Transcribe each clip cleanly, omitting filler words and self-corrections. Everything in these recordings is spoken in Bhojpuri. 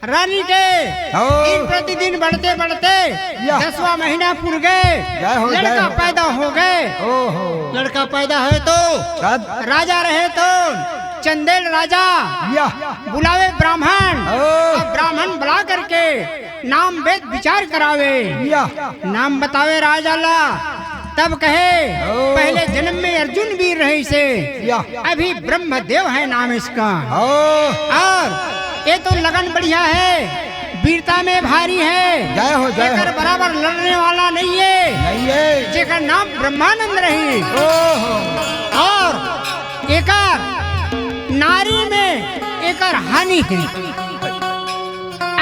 रानी के दिन प्रतिदिन बढ़ते बढ़ते 10वां महीना पूर गए, लड़का पैदा हो गए। लड़का पैदा है तो राजा रहे तो चंदेल राजा बुलावे ब्राह्मण, ब्राह्मण बुला करके नाम वेद विचार करावे, नाम बतावे राजा ला। तब कहे पहले जन्म में अर्जुन वीर रहे से, अभी ब्रह्मदेव है नाम इसका। और ये तो लगन बढ़िया है, वीरता में भारी है, जेकर बराबर लड़ने वाला नहीं है, जेकर नाम ब्रह्मानंद रही। और एकर नारी में एकर हानि है,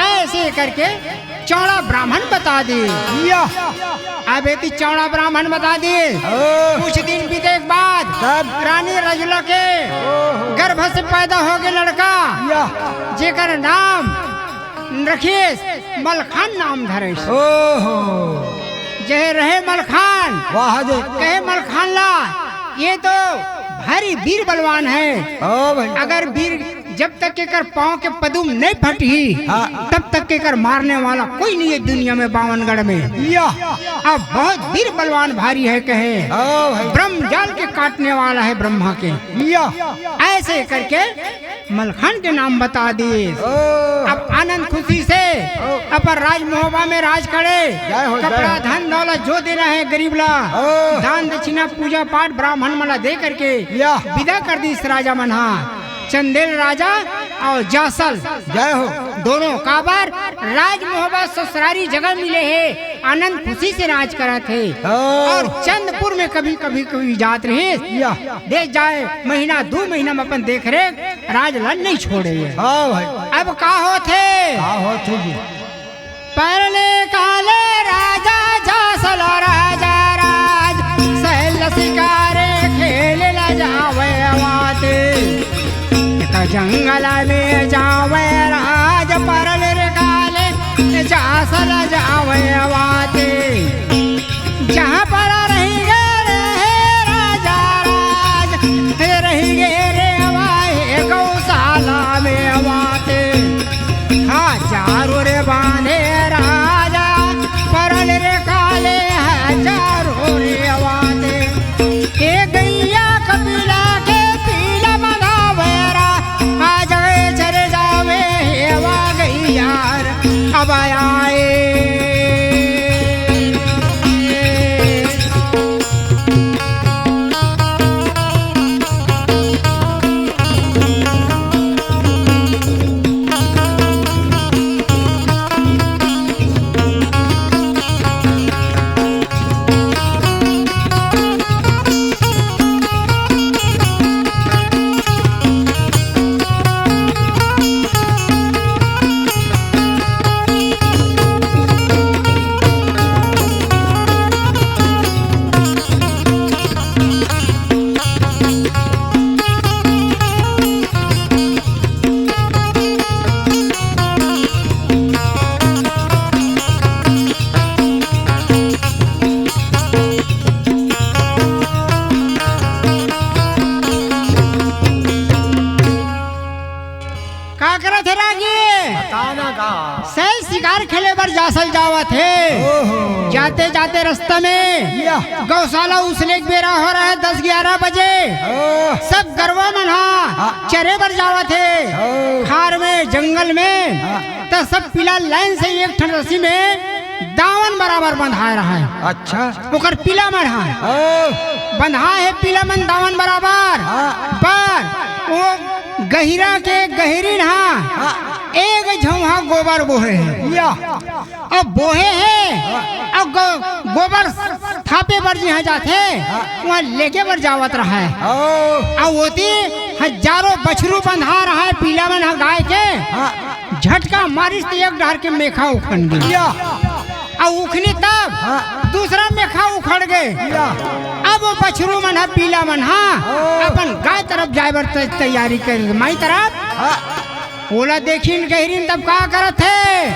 ऐसे करके चौड़ा ब्राह्मण बता दे। अब यदि चौड़ा ब्राह्मण बता दे, कुछ दिन बीते के बाद रानी रजुला के गर्भ से पैदा हो गया लड़का, जेकर नाम रखिए मलखान नाम धरे। जय रहे मलखान, कहे मलखान ला ये तो भारी वीर बलवान है। अगर वीर जब तक के कर पाँव के पदुम नहीं फटी, तब तक के कर मारने वाला कोई नहीं है दुनिया में बावनगढ़ में। अब बहुत वीर बलवान भारी है, कहे ब्रह्म जाल के काटने वाला है ब्रह्मा के। ऐसे करके मलखान के नाम बता दिए। अब आनंद खुशी से अपर राज मोहबा में राज करे, कपड़ा धन दौलत जो देना है गरीब ला, दान दक्षिणा पूजा पाठ ब्राह्मण मला दे करके विदा कर दी इस राजा मन्हा। चंदेल राजा और जासल जय हो दोनों काबर राज मोहब्बत ससुरारी जगह मिले है, आनंद खुशी से राज करा थे। और चंदपुर में कभी कभी जात रहे, देख जाए महीना 2 महीना में अपन देख रहे राज लन नहीं छोड़े। अब का होते पहले काले राजा जासल राजा राज सहल शिकारे खेले ला जावे वाते, जंगल में जावे राज परल रे काले जासल जावे वाते, जहाँ पर रहेंगे रे राजा राज रहेंगे रे वाहे गौशाला में वाते, हजारों रे बांधे राजा परल रे काले हजारों रे वाते, एक गैया कपिला के पीला मनावे अब आए। शिकार खेले पर जासल जावत है, जाते जाते रास्ता में गौशाला उसने बेरा हो रहा है 10-11 बजे, सब गरवा मना चरे पर जावत है खार में जंगल में, तो सब पिला लाइन से एक ठन रस्सी में दावन बराबर बंधा रहा है। अच्छा ओकर पिला मन बंधा है, पिला मन दावन बराबर, पर वो गहिरा के गहरी नहा एक झौहा गोबर बोहे है, अब बोहे है अब गोबर थापे पर जहाँ जाते वहाँ लेके पर जावत रहा है। अब होती हजारों बछरू बंधा रहा है पीला मन गाय के, झटका मारिस तो एक डार के मेखा उखड़ गया, अब उखनी तब दूसरा मेखा उखड़ गए। अब वो बछरू मन पीला मन अपन गाय तरफ जाए बर तैयारी कर माई तरफ ओला देखिन गहरीन तब का करत है,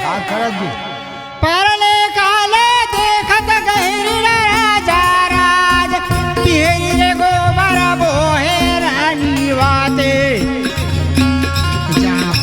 परले काले देखत गहरी राजा राज पिहरी रे गोबर बोहे रानी वाते, जहाँ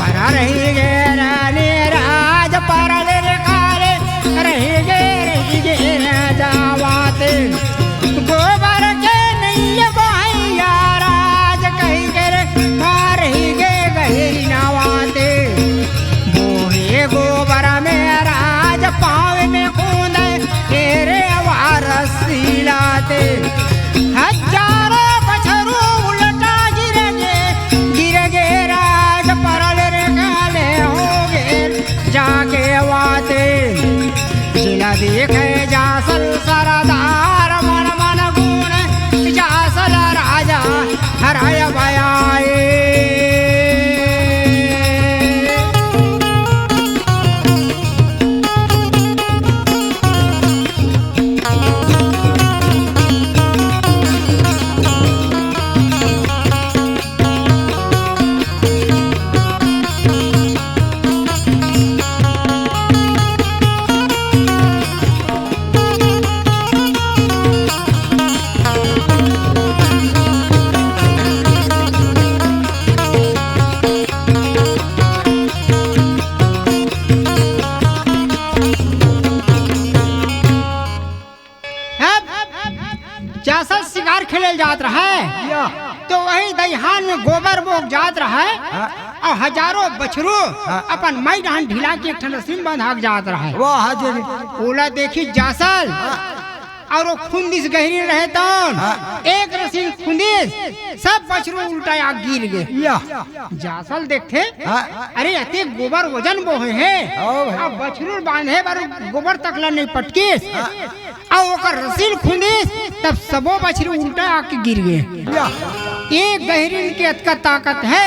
जासल शिकार खेले जात रहा है तो वही दहिहान में गोबर बोक जात रहा है और हजारों बछरू अपन माई डांड ढिला के एक ठन रस्सी में बंधा के जात रहा है। ओला देखी जासल और वो खुंदिस गहरी रहे तो एक रस्सी खुंदिस सब बछरू उल्टा आग गिर गए। जासल देखते अरे अति गोबर वजन बोहे है अब बछरू बांधे बार गोबर तकला नहीं पटकीस और ओकर रस्सी खुंदिस तब सबो बछरू उल्टा आके गिर गए। एक गहरी के अतका ताकत है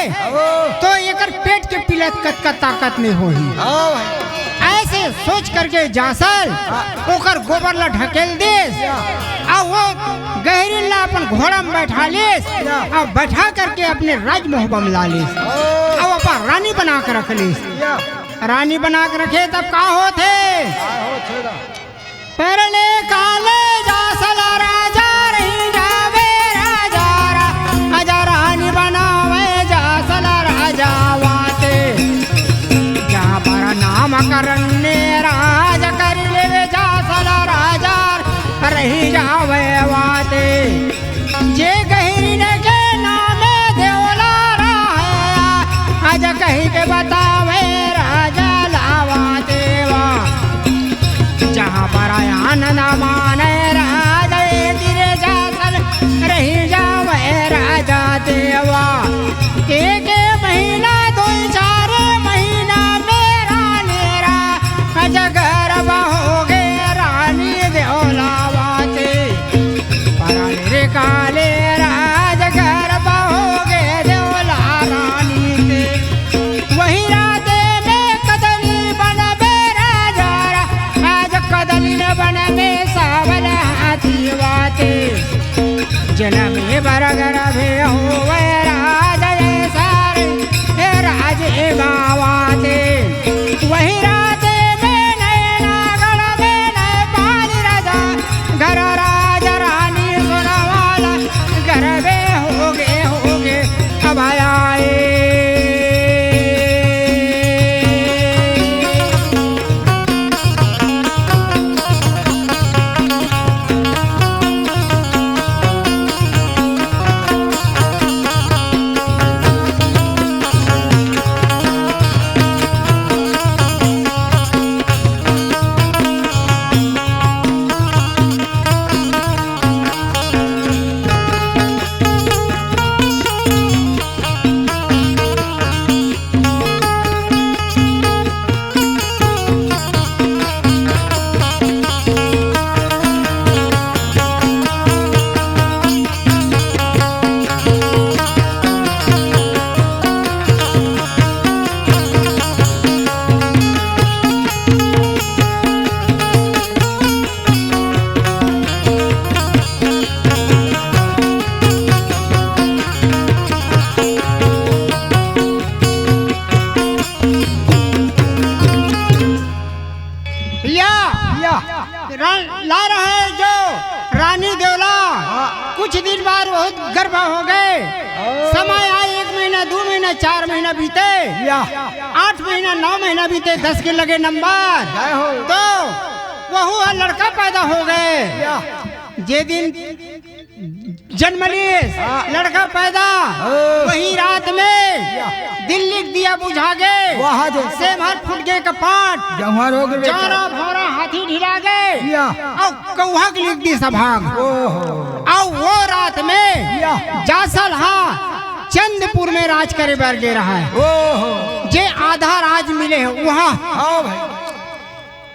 तो एकर पेट के पिलत का ताकत नहीं होही। ऐसे सोच करके जासल ओकर गोबर ला ढकेल देस और वो गहरी ला अपन घोड़ा में बैठा लेस और बैठा करके अपने राजमहल में ला लेस और अपन रानी बना कर रख लेस। रानी बना कर रखे तब का होते परले काले जासल राजा रही जावे राजा रानी बनावे जासल राजा वाते जहाँ पर नाम करने राज कर ले जासल राजा रही जावे वाते जे गहरी के नामे देवला रहा आज कहीं के बतावे राजा लावा देवा जहाँ पर आनंद माने राजा गिरे जासल रही जावे राजा देवा। एक महीना दो चार महीना मेरा नेरा अजगर हो गए रानी देवलावाते पराने काले राजगर हो गए देवला रानी के वही राते में कदली बन राजा आज कदली बन में सावल हाथी वाते जन्म बरगर भे हो राजा सारे राजे गावाते वही राते में नैना गढ़ में नए पानी राजा घर राजा रानी सुनवाला घर में होगे अब आए ला रहा है जो रानी देवला कुछ दिन बाद बहुत गर्भ हो गए। समय आए 1 महीना 2 महीना 4 महीना बीते 8 महीना 9 महीना बीते 10 के लगे नंबर तो वह लड़का पैदा हो गए। जे दिन जन्मलीस लड़का पैदा वही रात में दिल्ली दिया बुझा गए से भर फुट गए कपाट जौरा भौरा हाथी ढिला गए और कौहा के लिख दी सभाग और वो रात में जासल चंदपुर में राज करे बर गे रहा है जे आधा राज मिले वहाँ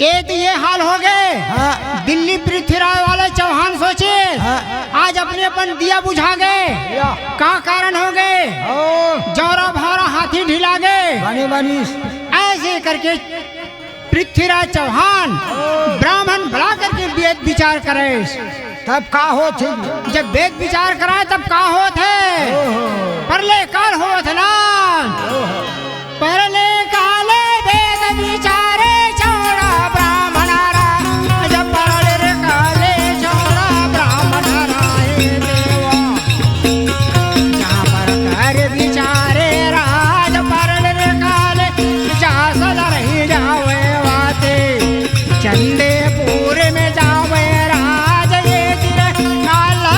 ये हाल हो गए। दिल्ली पृथ्वीराज वाले चौहान सोचे आज अपने अपन दिया बुझा गए का कारण हो गए जौरा भौरा हाथी ढिला गए। ऐसे करके पृथ्वीराज चौहान ब्राह्मण बुला करके वेद विचार करे तब का हो थे जब वेद विचार कराए तब का हो थे परले काल हो थे ना परले काले वेद विचारे चौड़ा ब्राह्मण जब परले काले चौड़ा ब्राह्मण राय देवा जहाँ पर कर विचारे राज परले काले जासल रही जावे वाते चंदेपुर में जावे राज ये काला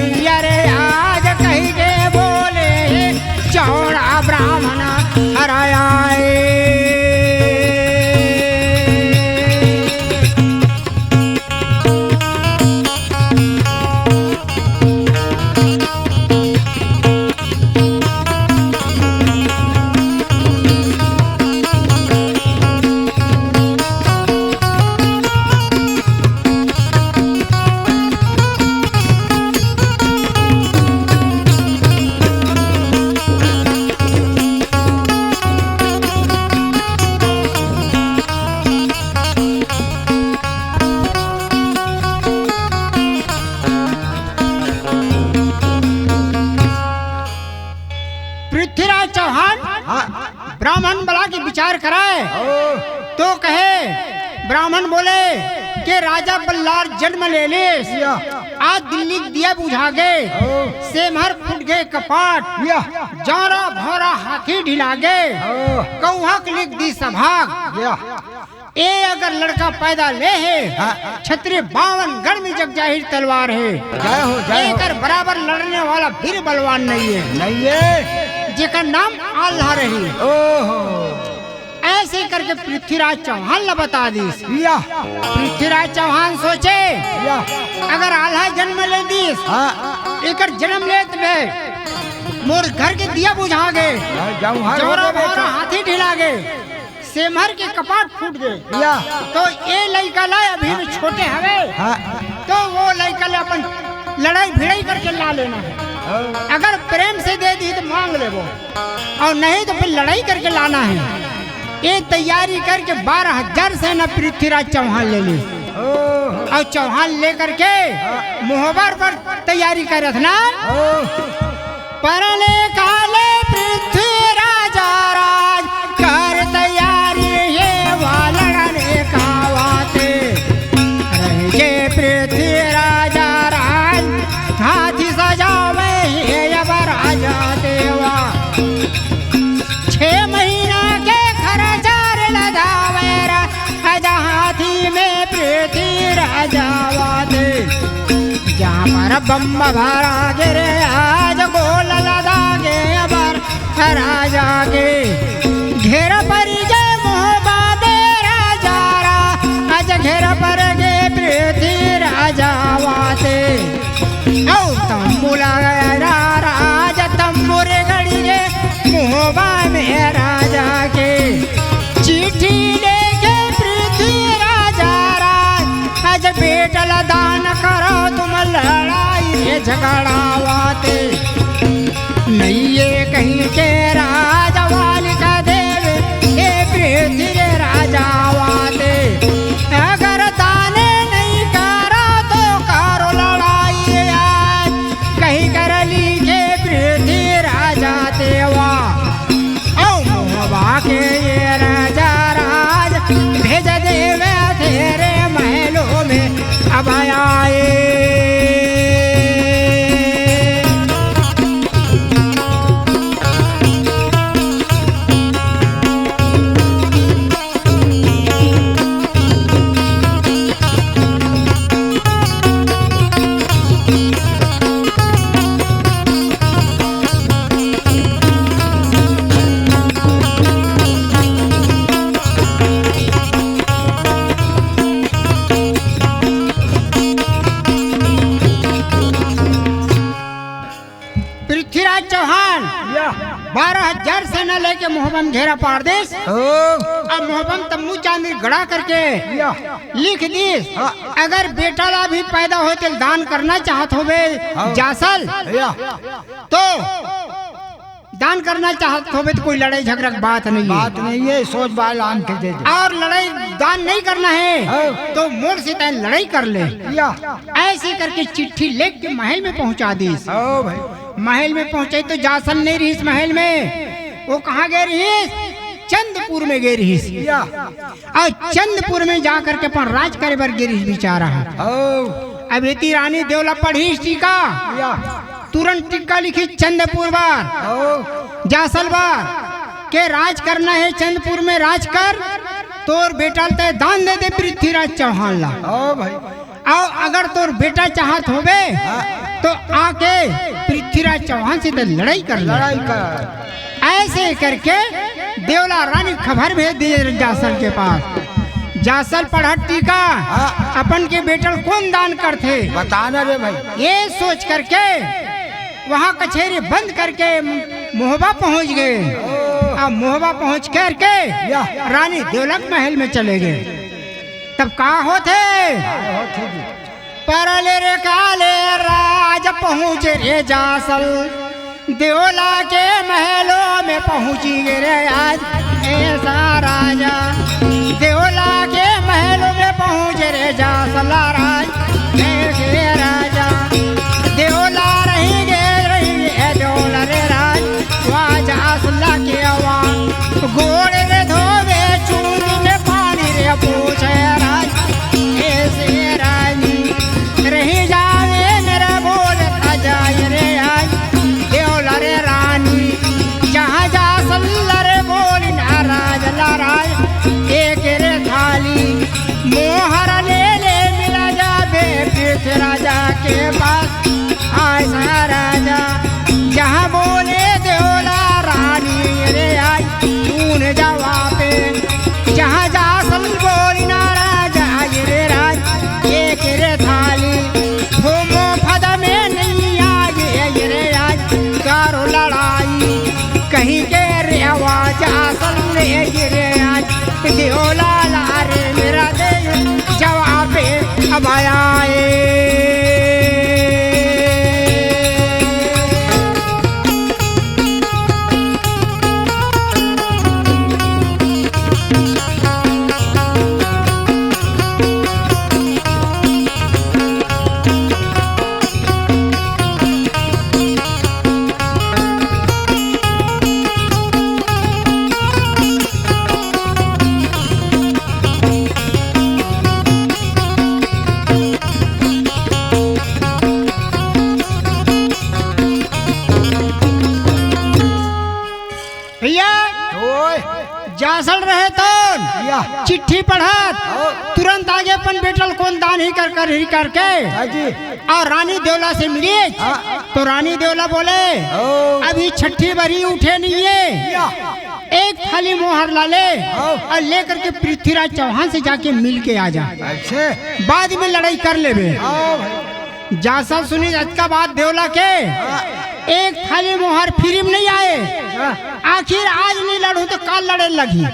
नहीं अरे आज कही के बोले चौड़ा ब्राह्मण हराए। पृथ्वीराज चौहान ब्राह्मण बला की विचार कराए तो कहे, ब्राह्मण बोले कि राजा बल्लार जन्म ले ले, आज दिल्ली दिया बुझा गए, सेमहर फूट गए कपाट, जौरा भौरा हाथी ढिला गए, कौहक लिख दी सभाग। ए अगर लड़का पैदा ले है छत्री 52 गढ़ में जग जाहिर तलवार है, एकर बराबर लड़ने वाला फिर बलवान नहीं है, जेकर नाम आल्हा रही। ऐसे करके पृथ्वीराज चौहान ला बता दी। पृथ्वीराज चौहान सोचे अगर आल्हा जन्म ले दीस, एकर जन्म लेत में मोर घर के दिया बुझा गए, जौरा भौरा हाथी ढिला गए, सेमहर के कपाट फूट गए, तो ये लड़का ला अभी भी छोटे हवे, तो वो लड़का ला अपन लड़ाई भिड़ाई करके ला लेना है। अगर प्रेम से दे दी तो मांग ले वो, और नहीं तो फिर लड़ाई करके लाना है। ये तैयारी करके 12,000 सेना पृथ्वीराज चौहान ले ली, और चौहान ले करके मोहबर पर तैयारी कर रखना। परले काले पृथ्वीराज राज कर तैयारी, ये वालड़ने का वाते रहे पृथ्वीराज राज, हाथी सजावे ये राजा देवा, 6 महीना के खर्चार लदावेरा, हाथी में पृथ्वीराज वाते, जहाँ पर बम भरा गिरे आज गोल लदा गे अबर राजा के, घेरा पर जय मोहबा दे राजा रा, आज घेरा पर गे पृथ्वीराज वाते, तम्बुला राज तम्बुर गड़ी रे मोहबा में राजा के, चिट्ठी लेके पृथ्वीराज राज, आज बेटल दान करो तुम लड़ाई झगड़ावाते, नहीं ये कहीं के राजा वाली का देव ये पृथ्वी राजा वाते, अगर दाने नहीं करो तो करो लड़ाई आज, कहीं कर ली के पृथ्वी राजा देवा, ओ मोहबा के ये राजा राज भेज देवे तेरे महलों में अब आए। पृथ्वीराज चौहान 12,000 सेना लेके मोहबम घेरा पार देश, अब मोहबम तम्बू चांदी गड़ा करके लिख दी, अगर बेटा ला भी पैदा हो तो दान करना चाहत होवे जासल, तो दान करना चाहत होवे तो कोई लड़ाई झगड़ा की बात नहीं है, सोच बाल आन के दे, और लड़ाई दान नहीं करना है तो मोड़ से तय लड़ाई कर ले। ऐसे करके चिट्ठी लेके के महल में पहुंचा दी। महल में पहुंचे तो जासन नहीं रही महल में, वो कहाँ गए रही? चंदपुर में गए रही, और चंदपुर में जाकर के अपन राज करे बर गिरी बेचारा है। अब इतनी रानी देवला पढ़ी टीका, तुरंत टीका लिखी चंदपुर बार जासल बार के राज करना है, चंदपुर में राज कर, तोर बेटा ते दान दे दे पृथ्वीराज चौहान ला। और अगर तोर बेटा चाहत होवे तो आके पृथ्वीराज चौहान से तो लड़ाई कर ऐसे करके देवला रानी खबर भेज दिए जासल के पास। जासल पढ़त टीका अपन के बेटल कौन दान करते बताना रे भाई। ये सोच करके वहाँ कचहरी बंद करके मोहबा पहुँच गए। अब मोहबा पहुँच करके रानी देवलक महल में चले गए। तब का होते परले रे काले राज पहुँच रे जासल देवला के महलों में पहुँची गए रे आज ऐसा राजा। देवला के महलों में पहुँच रे जासल राज राजा। देवला रही गे देवला रे राज वहाँ जासला के आवाज घोड़े रे धोवे चूड़ी में पानी रे पूछे राज ऐसे रानी रही जावे मेरा बोल जाए रे आज देवला रे रानी जहाँ जासल रे बोली नाराज लाराज एक रे थाली मोहर ले ले मिला जावे पृथ्वी राजा के पास ऐसा राजा जहाँ बोले देवला रानी रे आई तून जवाबे जहाँ जासल बोली नाराज आई रे राज एक रे थाली घूमो फद में नहीं आई रे आज करो लड़ाई कहीं के रे आवाज आसल रे आज देवला लारे मेरा दे जवाबे अब आए। जासल रहे तो चिट्ठी पढ़त तुरंत आगे अपन बेटल कौन दान ही करके और रानी देवला से मिली। तो रानी देवला बोले अभी छठी बरी उठे नहीं है एक थाली मोहर ला ले और लेकर के पृथ्वीराज चौहान से जाके मिल के आ जा बाद में लड़ाई कर ले। जासल सुनी का बात देवला के एक थाली मोहर फ्री में नहीं आए आखिर आज नहीं लड़ू तो कल लड़े लगी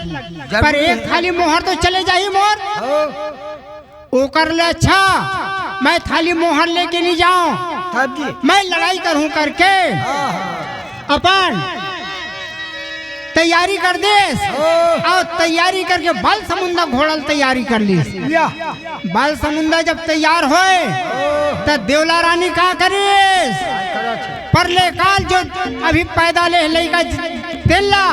पर एक थाली मोहर तो चले जाही मोर ओ कर ले। अच्छा मैं थाली मोहर लेके नहीं जाऊं मैं लड़ाई करूं करके अपन तैयारी कर दे और तैयारी करके बल समुंदर घोड़ल तैयारी कर ली। बल समुंदर जब तैयार होए तो देवला रानी का करीस परले काल जो अभी पैदा ले लेगा तेला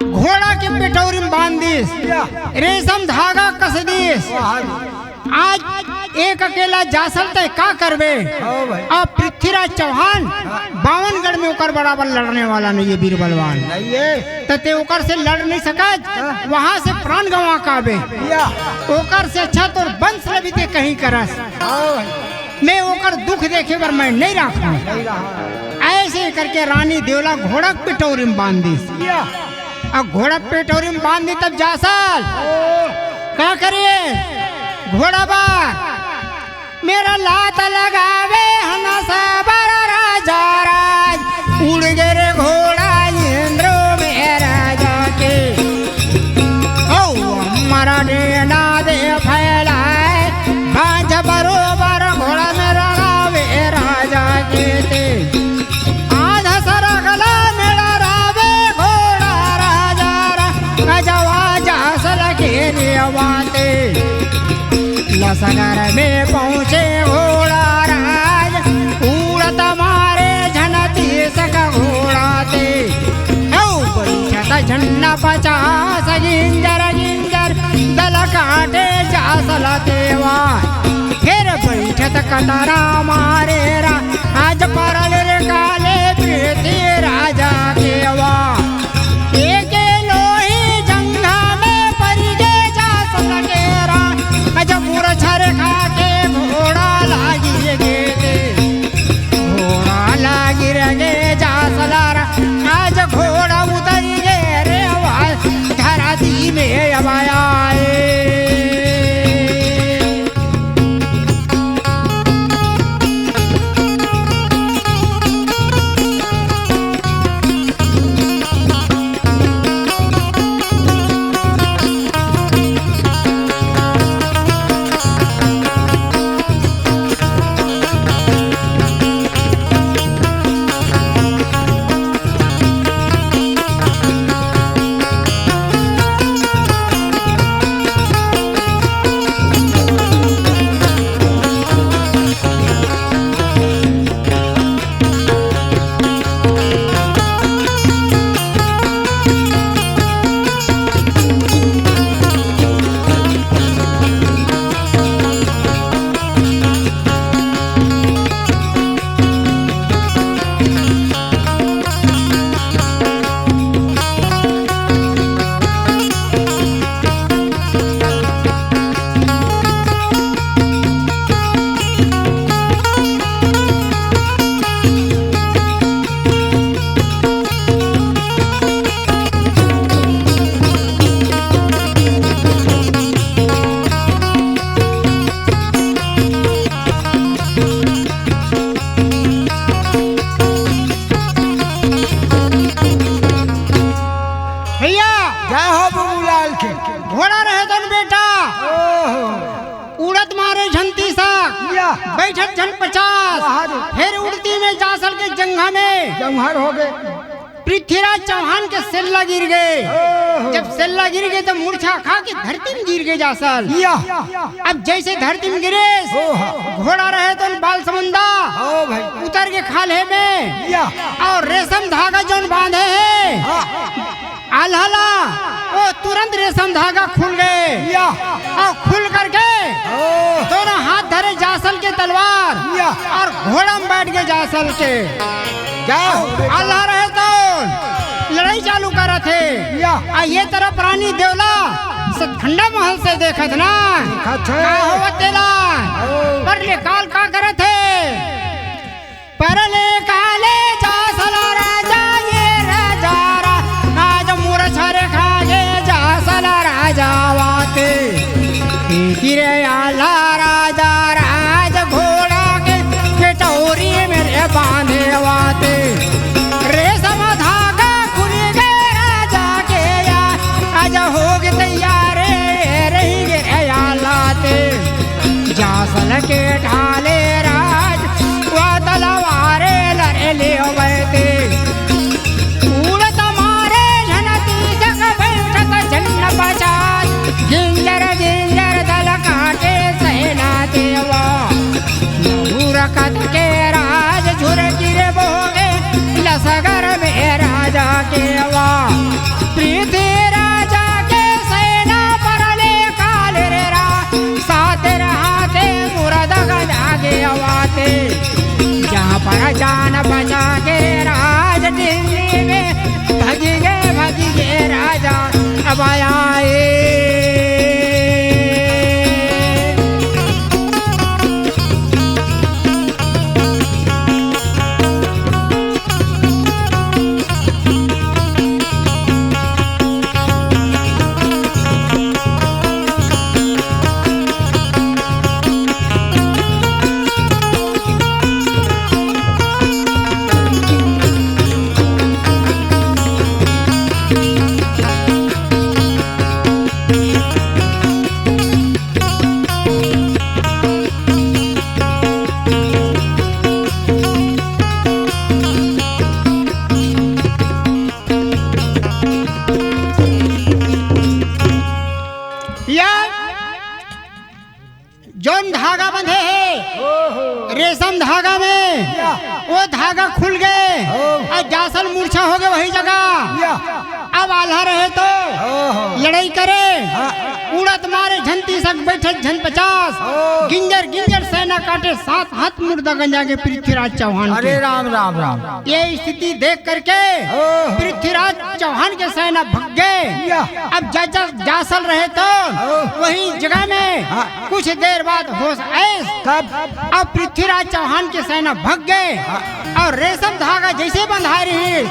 घोड़ा के पेटोरी में बांध दिस रेशम धागा कस दिस। आज एक अकेला जासल ते का करबे और पृथ्वीराज चौहान 52गढ़ में ओकर बराबर लड़ने वाला नहीं है वीर बलवान ते ओकर से लड़ नहीं सकत वहाँ से प्राण गंवा काबे ओकर से अच्छा तो वंश भी ते कहीं करस मैं ओकर दुख देखे पर मैं नहीं रखा। ऐसे करके रानी देवला घोड़ा पिटोरी में बांध दी और घोड़ा पिटोरी में बांध दी तब जासल क्या करिए घोड़ा बार मेरा लात लगावे हनसा बड़ा राजा राज उड़ गए रे घोड़ा इंद्रो में राजा के ओ हमारा डेना दे फैलाए भांज बरोबर घोड़ा में लगावे राजा के ते आधा सरगला मेरा रावे घोड़ा राजा राजवा जासल के रेवाते लसगर में पहुँचे घोड़ा राज उड़त मारे झनती सका घोड़ा ते झंडा 50 गिंजर गिंजर दल काटे जासल तेवा फिर बैठत कतरा मारे रा आज परल रे काले प्रीति राजा केवा एक लोही जंगा में परिगे जासल केरा अज मुरछर खा के घोड़ा लागी गे उड़ती में जासल के जंघा में जमहर हो गए। पृथ्वीराज चौहान के सेल्ला गिर गए। जब सेल्ला गिर गए तो मूर्छा खा के धरती में गिर गए जासल। अब जैसे धरती में गिरे घोड़ा रहे तो बाल समुंदा उतर के खाले में और रेशम धागा जो बांधे है आल्हाला वो तुरंत रेशम धागा खुल गए और खुल करके दोनों हाथ धरे जासल के तलवार और घोड़ा में बैठ गए जासल के। अल्लाह रहे तो लड़ाई चालू करा थे। ये तरफ रानी देवला ठंडा महल से देखत ना तेला परले काल का करे थे परले काले जासल राजा ये राजा आज मूर्छा खागे जासल राजा वाते गिरे आला राजा राज घोड़ा के कटोरी मेरे बांधे वाते रेशम धागा खुल गए राजा के या आज हो गए तैयार रही गए लाते जासल के ढाले राज वो तलवारे लड़े ले बैठे उड़त मारे झनती जग बैठत झन्न बचात गिंजर गिंजर दल काटे सेना देवा रकत के राज झुर गिरे बोगे लसगर में राजा के वा पृथ्वी राजा के सेना परले काले रा साथ रहाते मुरद गजागे आवाते जहाँ पर जान बचा के राज दिल्ली में भगी गए राजा अब आए। जोन धागा बंधे है रेशम धागा में वो धागा खुल गए और जासल मूर्छा हो गए वही जगह। अब आल्हा रहे तो लड़ाई करे उड़त मारे झंती सक बैठे झन 50 गिंजर गिंजर सेना काटे 7 हाथ मुर्दा गंजा के पृथ्वीराज चौहान। अरे राम राम राम। ये स्थिति देख करके पृथ्वीराज चौहान के सेना भग गए। अब जासल रहे तो वही जगह में कुछ देर बाद होश आए। अब पृथ्वीराज चौहान के सेना भग गए और रेशम धागा जैसे बंधा रही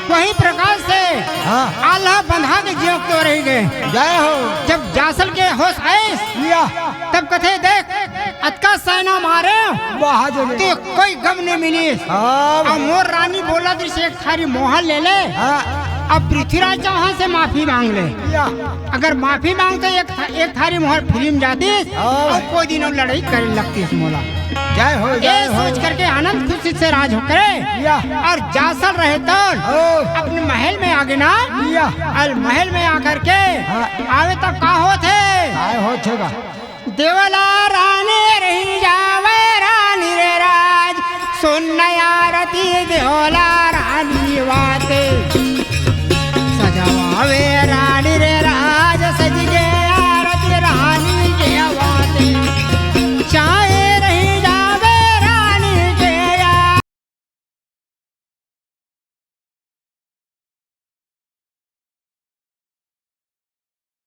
वही प्रकार से आल्हा बंधा के जीव तो रह गए। जय हो। जब जासल के होश आए तब कथे देख अतका सेना मारे तो कोई गम नहीं मिली। और मोर रानी बोला से एक थारी मोहर ले ले अब पृथ्वीराज चौहान से माफी मांग ले। अगर माफी मांगते एक थारी मोहर फिल्म जाती और कोई दिन लड़ाई कर लगती मोला। जय हो। ये सोच करके आनंद खुशी से राज हो करे और जासल रहे तो अपने महल में आगे ना और महल में आकर के आवे तब का होते होगा देवला